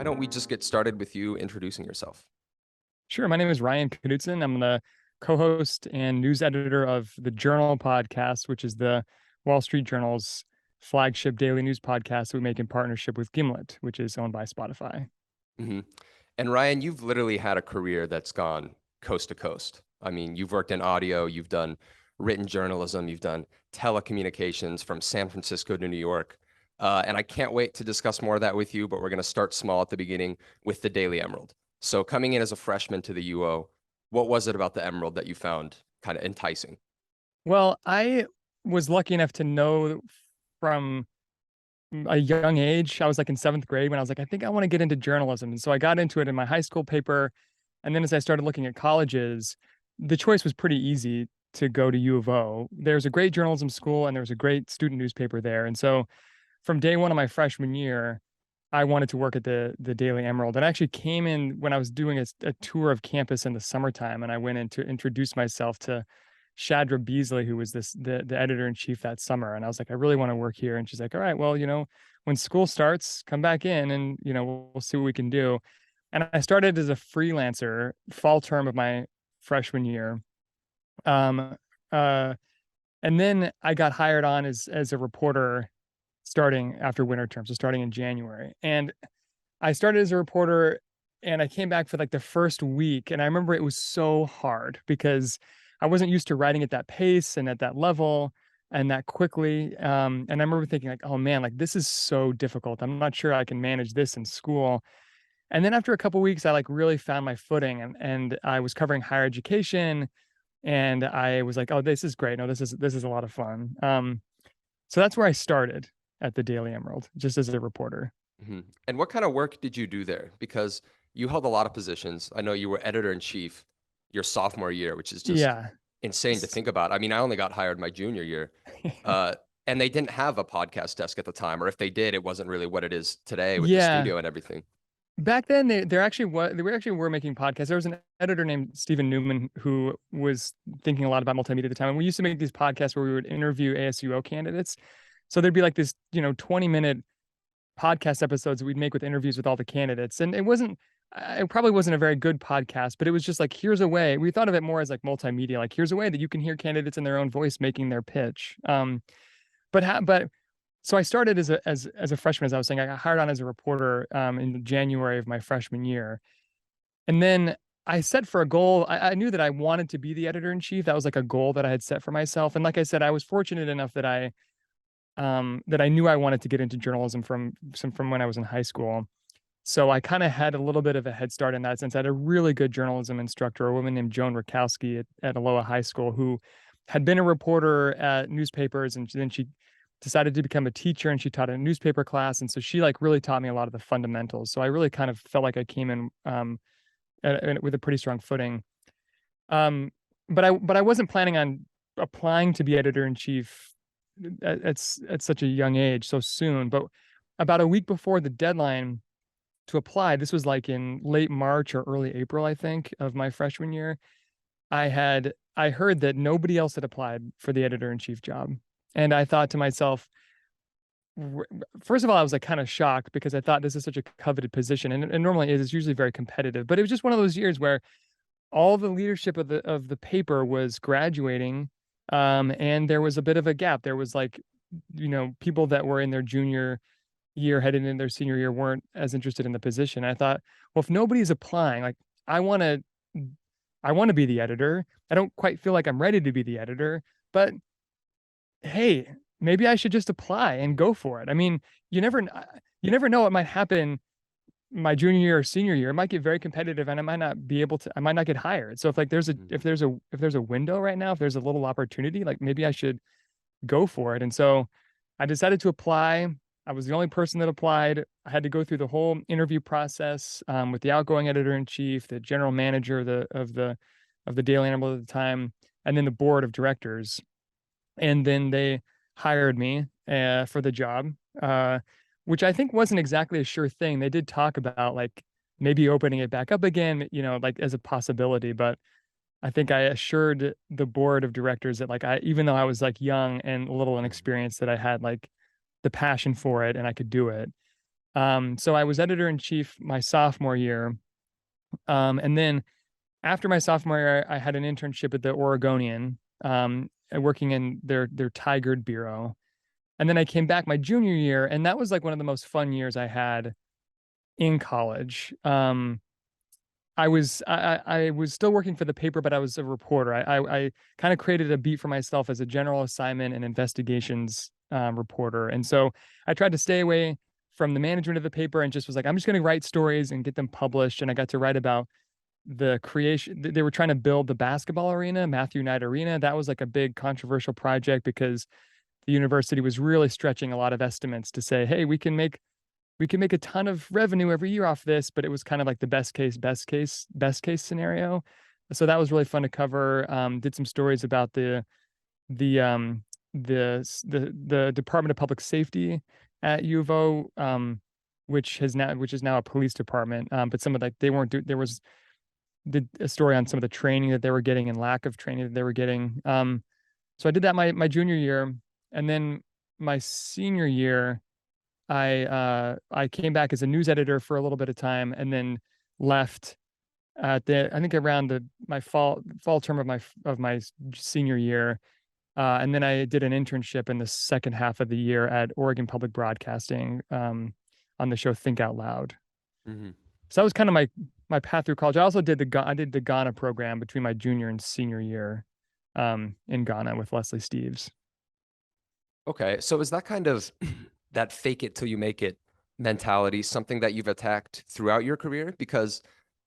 why don't we just get started with you introducing yourself? Sure. My name is Ryan Knutson. I'm the co-host and news editor of the Journal podcast, which is the Wall Street Journal's flagship daily news podcast that we make in partnership with Gimlet, which is owned by Spotify. hmm And Ryan, you've literally had a career that's gone coast to coast. I mean, you've worked in audio, you've done written journalism, you've done telecommunications from San Francisco to New York. And I can't wait to discuss more of that with you, but we're going to start small at the beginning with the Daily Emerald. So coming in as a freshman to the UO, what was it about the Emerald that you found kind of enticing? Well, I was lucky enough to know from a young age. I was like in seventh grade when I was like, I think I want to get into journalism. And so I got into it in my high school paper. And then as I started looking at colleges, the choice was pretty easy to go to U of O. There's a great journalism school and there was a great student newspaper there. And so from day one of my freshman year, I wanted to work at the Daily Emerald. And I actually came in when I was doing a tour of campus in the summertime, and I went in to introduce myself to Shadra Beasley, who was the editor in chief that summer. And I was like, I really want to work here. And she's like, all right, well, when school starts, come back in and we'll see what we can do. And I started as a freelancer fall term of my freshman year. Um, uh, and then I got hired on as a reporter starting after winter term, so starting in January. And I started as a reporter and I came back for like the first week. And I remember it was so hard because I wasn't used to writing at that pace and at that level and that quickly. And I remember thinking, like, oh man, like this is so difficult. I'm not sure I can manage this in school. And then after a couple weeks, I like really found my footing, and I was covering higher education, and I was like, oh, this is great. No, this is a lot of fun. So that's where I started at the Daily Emerald, just as a reporter. And what kind of work did you do there? Because you held a lot of positions. I know you were editor in chief your sophomore year, which is just Yeah. insane to think about. I mean, I only got hired my junior year, uh, and they didn't have a podcast desk at the time, or if they did, it wasn't really what it is today with the Yeah. studio and everything. Back then, they were making podcasts. There was an editor named Stephen Newman who was thinking a lot about multimedia at the time. And we used to make these podcasts where we would interview ASUO candidates. So there'd be like this, 20-minute podcast episodes that we'd make with interviews with all the candidates. And it probably wasn't a very good podcast, but it was just like, here's a way. We thought of it more as like multimedia, like here's a way that you can hear candidates in their own voice making their pitch. But so I started as a freshman, as I was saying. I got hired on as a reporter in January of my freshman year, and then I set for a goal. I knew that I wanted to be the editor in chief. That was like a goal that I had set for myself. And like I said, I was fortunate enough that I knew I wanted to get into journalism from when I was in high school. So I kind of had a little bit of a head start in that sense. I had a really good journalism instructor, a woman named Joan Rakowski at Aloha High School, who had been a reporter at newspapers, and then she decided to become a teacher, and she taught a newspaper class. And so she like really taught me a lot of the fundamentals. So I really kind of felt like I came in with a pretty strong footing. But I wasn't planning on applying to be editor in chief at such a young age so soon. But about a week before the deadline to apply, this was like in late March or early April, I think, of my freshman year. I heard that nobody else had applied for the editor in chief job. And I thought to myself, first of all, I was like kind of shocked because I thought this is such a coveted position. And normally it is usually very competitive, but it was just one of those years where all the leadership of the paper was graduating. And there was a bit of a gap. There was like, people that were in their junior year heading into their senior year weren't as interested in the position. I thought, well, if nobody's applying, like I want to be the editor. I don't quite feel like I'm ready to be the editor, but hey, maybe I should just apply and go for it. I mean, you never know what might happen my junior year or senior year. It might get very competitive and I might not get hired. So if like Mhm. if there's a window right now, if there's a little opportunity, like maybe I should go for it. And so I decided to apply. I was the only person that applied. I had to go through the whole interview process with the outgoing editor in chief, the general manager of the Daily Animal at the time, and then the board of directors. And then they hired me for the job, uh, which I think wasn't exactly a sure thing. They did talk about like maybe opening it back up again, like as a possibility, but I think I assured the board of directors that like even though I was like young and a little Mhm. inexperienced, that I had like the passion for it and I could do it. So I was editor in chief my sophomore year. And then after my sophomore year, I had an internship at the Oregonian, working in their Tigard bureau. And then I came back my junior year, and that was like one of the most fun years I had in college. I was still working for the paper, but I was a reporter. I kind of created a beat for myself as a general assignment and investigations reporter. And so I tried to stay away from the management of the paper and just was like, I'm just going to write stories and get them published. And I got to write about the creation. They were trying to build the basketball arena, Matthew Knight Arena. That was like a big controversial project because the university was really stretching a lot of estimates to say, hey, we can make a ton of revenue every year off this, but it was kind of like the best case scenario. So that was really fun to cover. Did some stories about the um the Department of Public Safety at U of O, which is now a police department. But some of like they weren't there was did a story on some of the training that they were getting and lack of training that they were getting. So I did that my junior year, and then my senior year, I came back as a news editor for a little bit of time, and then left at the I think around the my fall term of my senior year, and then I did an internship in the second half of the year at Oregon Public Broadcasting, on the show Think Out Loud. Hmm. So that was kind of my path through college. I also did the Ghana program between my junior and senior year, in Ghana with Leslie Steves. Okay, so is that kind of that fake it till you make it mentality something that you've attacked throughout your career? Because,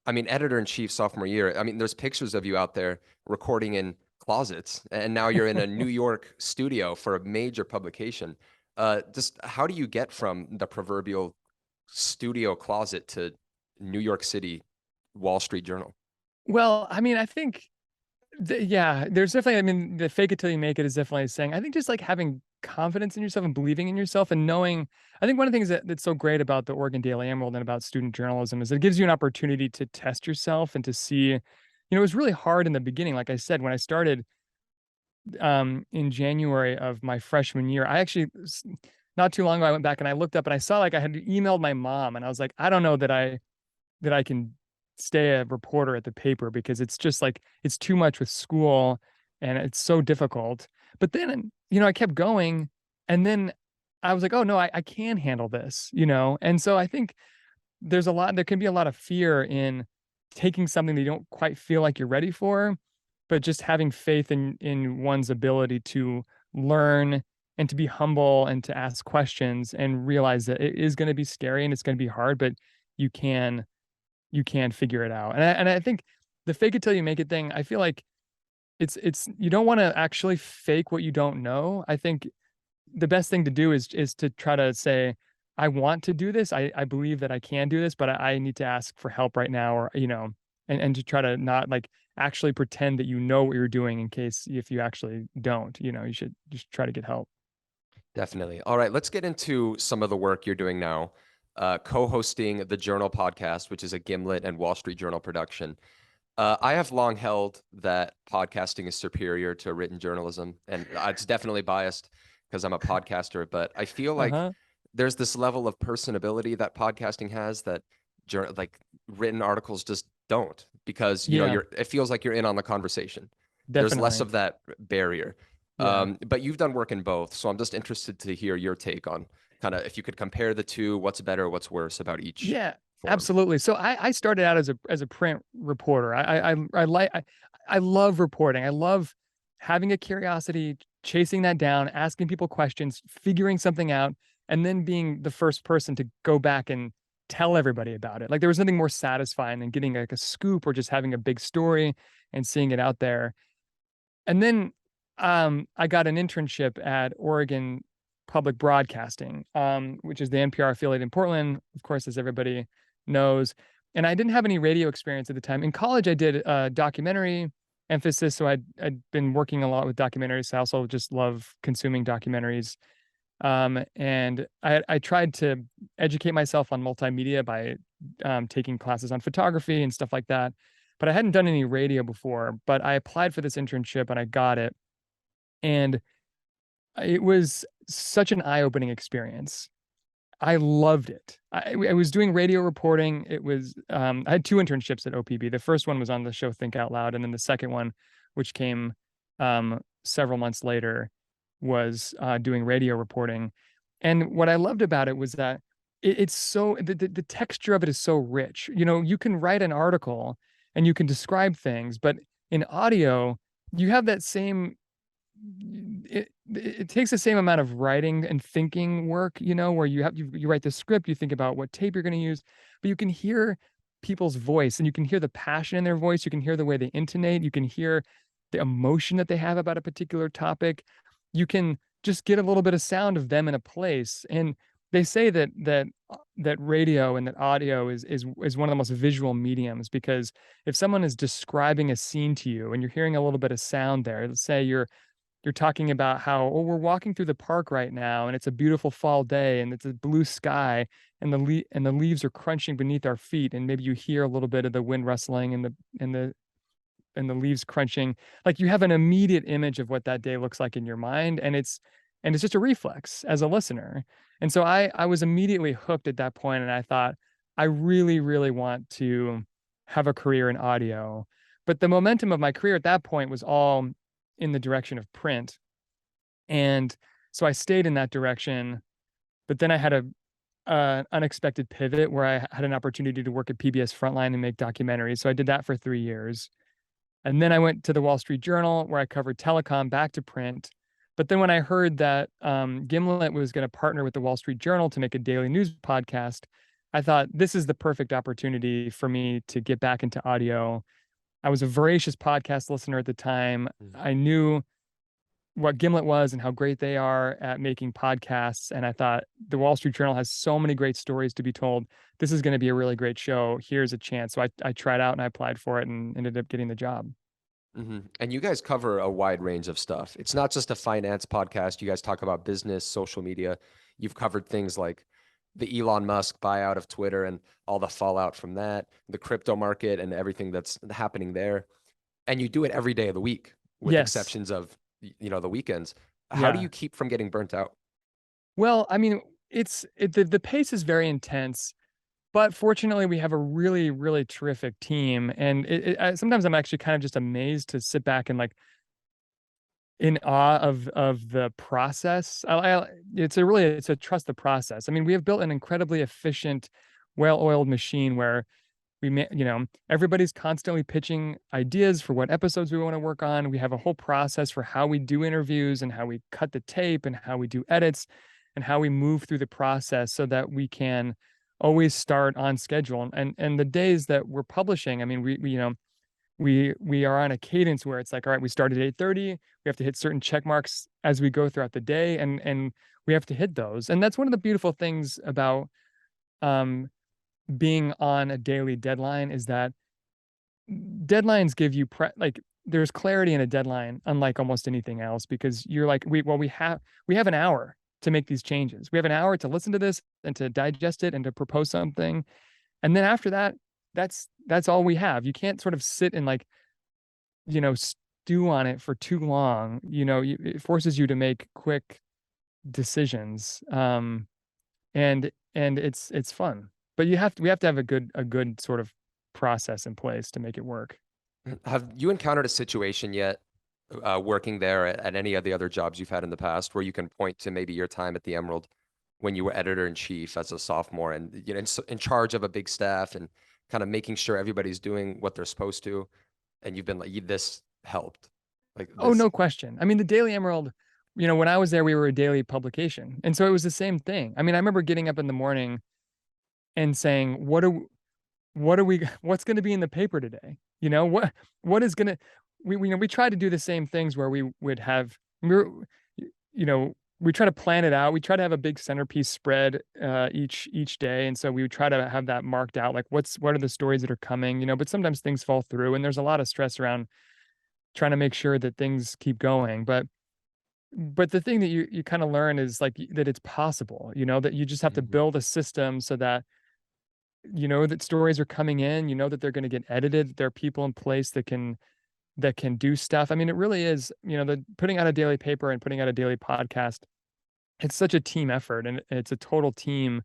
I mean, editor in chief sophomore year, I mean, there's pictures of you out there recording in closets, and now you're in a New York studio for a major publication. Just how do you get from the proverbial studio closet to New York City Wall Street Journal? Well, I mean, I think yeah, there's definitely, I mean, the fake it till you make it is definitely saying, I think just like having confidence in yourself and believing in yourself and knowing, I think one of the things that's so great about the Oregon Daily Emerald and about student journalism is it gives you an opportunity to test yourself and to see, it was really hard in the beginning. Like I said, when I started, in January of my freshman year, I actually, not too long ago, I went back and I looked up and I saw like I had emailed my mom and I was like, I don't know that I can stay a reporter at the paper because it's just like it's too much with school and it's so difficult. But then, I kept going, and then I was like, oh no, I can handle this. And so I think there can be a lot of fear in taking something that you don't quite feel like you're ready for, but just having faith in one's ability to learn and to be humble and to ask questions and realize that it is going to be scary and it's going to be hard, but you can you can figure it out. And I think the fake it till you make it thing, I feel like it's you don't want to actually fake what you don't know. I think the best thing to do is to try to say, I want to do this. I believe that I can do this, but I need to ask for help right now, or and to try to not like actually pretend that you know what you're doing in case if you actually don't, you should just try to get help. Definitely. All right, let's get into some of the work you're doing now. Co-hosting the Journal podcast, which is a Gimlet and Wall Street Journal production. I have long held that podcasting is superior to written journalism, and it's definitely biased because I'm a podcaster, but I feel like Uh-huh. there's this level of personability that podcasting has that like written articles just don't, because Yeah, it feels like you're in on the conversation. There's less definitely. of that barrier. Yeah. But you've done work in both, so I'm just interested to hear your take on kind of if you could compare the two, what's better, what's worse about each Yeah, form. absolutely. So I started out as a print reporter. I love reporting. I love having a curiosity, chasing that down, asking people questions, figuring something out, and then being the first person to go back and tell everybody about it. Like there was nothing more satisfying than getting like a scoop or just having a big story and seeing it out there. And then I got an internship at Oregon Public Broadcasting, which is the NPR affiliate in Portland, of course, as everybody knows. And I didn't have any radio experience at the time. In college, I did a documentary emphasis. So I'd been working a lot with documentaries. I also just love consuming documentaries. And I tried to educate myself on multimedia by taking classes on photography and stuff like that. But I hadn't done any radio before. But I applied for this internship and I got it. And it was such an eye-opening experience. I loved it. I was doing radio reporting. It was I had two internships at OPB. The first one was on the show Think Out Loud, and then the second one, which came several months later, was doing radio reporting. And what I loved about it was that it's so the texture of it is so rich. You know, you can write an article and you can describe things, but in audio, you have that same it takes the same amount of writing and thinking work, you know, where you write the script, you think about what tape you're going to use, but you can hear people's voice and you can hear the passion in their voice, you can hear the way they intonate, you can hear the emotion that they have about a particular topic. You can just get a little bit of sound of them in a place. And they say that radio and that audio is one of the most visual mediums, because if someone is describing a scene to you and you're hearing a little bit of sound there, let's say you're talking about how, oh, we're walking through the park right now and it's a beautiful fall day and it's a blue sky and the leaves are crunching beneath our feet, and maybe you hear a little bit of the wind rustling and the leaves crunching. Like, you have an immediate image of what that day looks like in your mind, and it's just a reflex as a listener. And so I was immediately hooked at that point, and I thought, I really, really want to have a career in audio. But the momentum of my career at that point was all in the direction of print. And so I stayed in that direction, but then I had a unexpected pivot where I had an opportunity to work at PBS Frontline and make documentaries. So I did that for 3 years. And then I went to the Wall Street Journal where I covered telecom, back to print. But then when I heard that Gimlet was going to partner with the Wall Street Journal to make a daily news podcast, I thought this is the perfect opportunity for me to get back into audio. I was a voracious podcast listener at the time. Mhm. I knew what Gimlet was and how great they are at making podcasts. And I thought the Wall Street Journal has so many great stories to be told. This is going to be a really great show. Here's a chance. So I tried out and I applied for it and ended up getting the job. And you guys cover a wide range of stuff. It's not just a finance podcast. You guys talk about business, social media. You've covered things like the Elon Musk buyout of Twitter and all the fallout from that, the crypto market and everything that's happening there. And you do it every day of the week, with Yes. exceptions of, the weekends. How do Yeah. you keep from getting burnt out? Well, I mean, the pace is very intense, but fortunately we have a really, really terrific team. And sometimes I'm actually kind of just amazed to sit back and, like, in awe of the process. It's a trust the process. I mean, we have built an incredibly efficient, well-oiled machine where everybody's constantly pitching ideas for what episodes we want to work on. We have a whole process for how we do interviews and how we cut the tape and how we do edits and how we move through the process so that we can always start on schedule. And the days that we're publishing, I mean, we are on a cadence where it's like, all right, we start at 8:30, we have to hit certain check marks as we go throughout the day, and we have to hit those. And that's one of the beautiful things about um being on a daily deadline, is that deadlines give you like, there's clarity in a deadline unlike almost anything else, because you're like, we have an hour to make these changes. We have an hour to listen to this and to digest it and to propose something. And then after that, that's all we have. You can't sort of sit and, like, stew on it for too long. It forces you to make quick decisions. And it's fun. But we have to have a good sort of process in place to make it work. Have you encountered a situation yet, working there at any of the other jobs you've had in the past, where you can point to maybe your time at the Emerald when you were editor in chief as a sophomore and in charge of a big staff and kind of making sure everybody's doing what they're supposed to, and you've been like, This helped," like Oh, this. no question. I mean, the Daily Emerald, when I was there, we were a daily publication. And so it was the same thing. I mean, I remember getting up in the morning and saying, what's going to be in the paper today? What is going to, we try to do the same things where we would have, we try to plan it out. We try to have a big centerpiece spread each day. And so we would try to have that marked out, like what are the stories that are coming, but sometimes things fall through and there's a lot of stress around trying to make sure that things keep going. But the thing that you kind of learn is, like, that it's possible, that you just have to Mhm. build a system so that that stories are coming in, that they're going to get edited. There are people in place that can do stuff. I mean, it really is, the putting out a daily paper and putting out a daily podcast it's such a team effort and it's a total team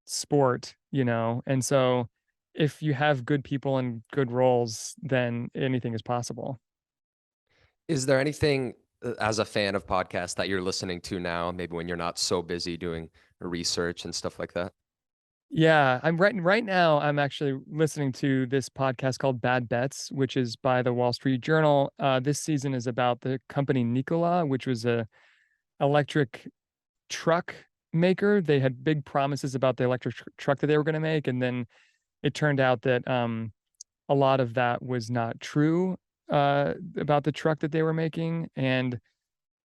sport, you know? And so if you have good people and good roles, then anything is possible. Is there anything as a fan of podcasts that you're listening to now, maybe when you're not so busy doing research and stuff like that? Yeah, I'm right now I'm actually listening to this podcast called Bad Bets, which is by the Wall Street Journal. This season is about the company Nikola, which was a electric truck maker. They had big promises about the electric truck that they were going to make, and then it turned out that a lot of that was not true about the truck that they were making. And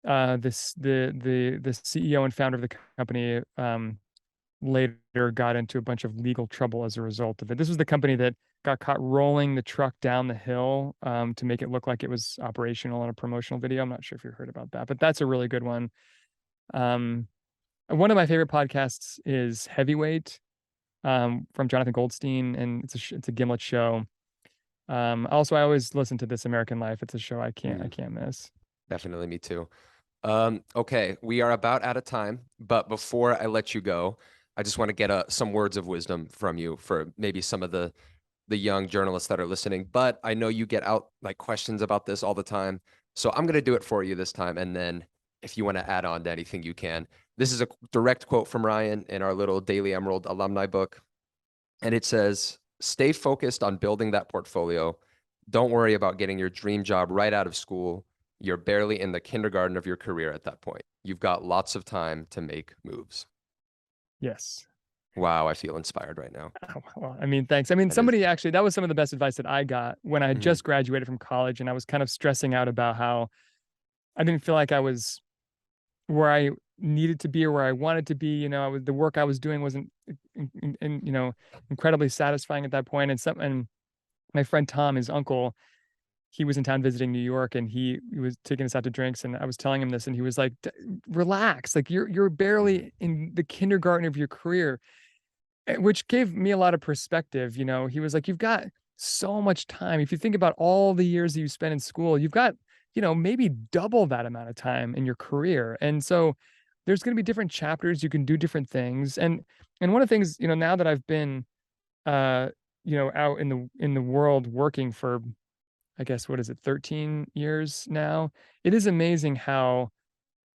the CEO and founder of the company later got into a bunch of legal trouble as a result of it. This was the company that got caught rolling the truck down the hill to make it look like it was operational in a promotional video. I'm not sure if you heard about that, but that's a really good one. Um, One of my favorite podcasts is Heavyweight from Jonathan Goldstein, and it's a Gimlet show. Also, I always listen to This American Life. It's a show I Mm, can't miss. definitely me too. Okay, we are about out of time, but before I let you go, I just want to get some words of wisdom from you for maybe some of the young journalists that are listening. But I know you get out like questions about this all the time, so I'm gonna do it for you this time. And then if you want to add on to anything, you can. This is a direct quote from Ryan in our little Daily Emerald alumni book, and it says, "Stay focused on building that portfolio. Don't worry about getting your dream job right out of school. You're barely in the kindergarten of your career at that point. You've got lots of time to make moves." Yes. Wow, I feel inspired right now. Oh, well, I mean, thanks. I mean, That is, somebody actually, that was some of the best advice that I got when I had mhm, just graduated from college and I was kind of stressing out about how I didn't feel like I was where I needed to be or where I wanted to be. You know, the work I was doing wasn't, you know, incredibly satisfying at that point. And my friend Tom, his uncle, he was in town visiting New York and he was taking us out to drinks and I was telling him this and he was like, Relax, like you're mhm, barely in the kindergarten of your career." Which gave me a lot of perspective. You know, he was like, "You've got so much time. If you think about all the years that you spent in school, you've got, you know, maybe double that amount of time in your career." And so there's gonna be different chapters, you can do different things. And one of the things, you know, now that I've been, uh, you know, out in the world working for, I guess, what is it, 13 years now, it is amazing how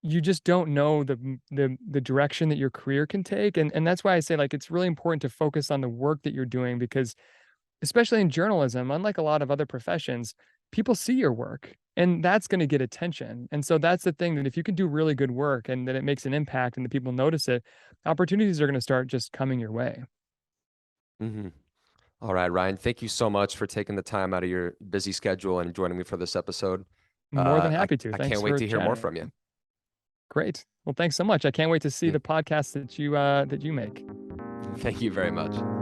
you just don't know the direction that your career can take, and that's why I say, like, it's really important to focus on the work that you're doing because, especially in journalism, unlike a lot of other professions, people see your work, and that's gonna get attention, and so that's the thing that if you can do really good work and that it makes an impact and the people notice it, opportunities are gonna start just coming your way. mhm. All right, Ryan, thank you so much for taking the time out of your busy schedule and joining me for this episode. More than I happy to. I Thanks can't wait for to hear more chatting. from you. Great. Well, thanks so much. I can't wait to see Yeah. the podcast that you make. Thank you very much.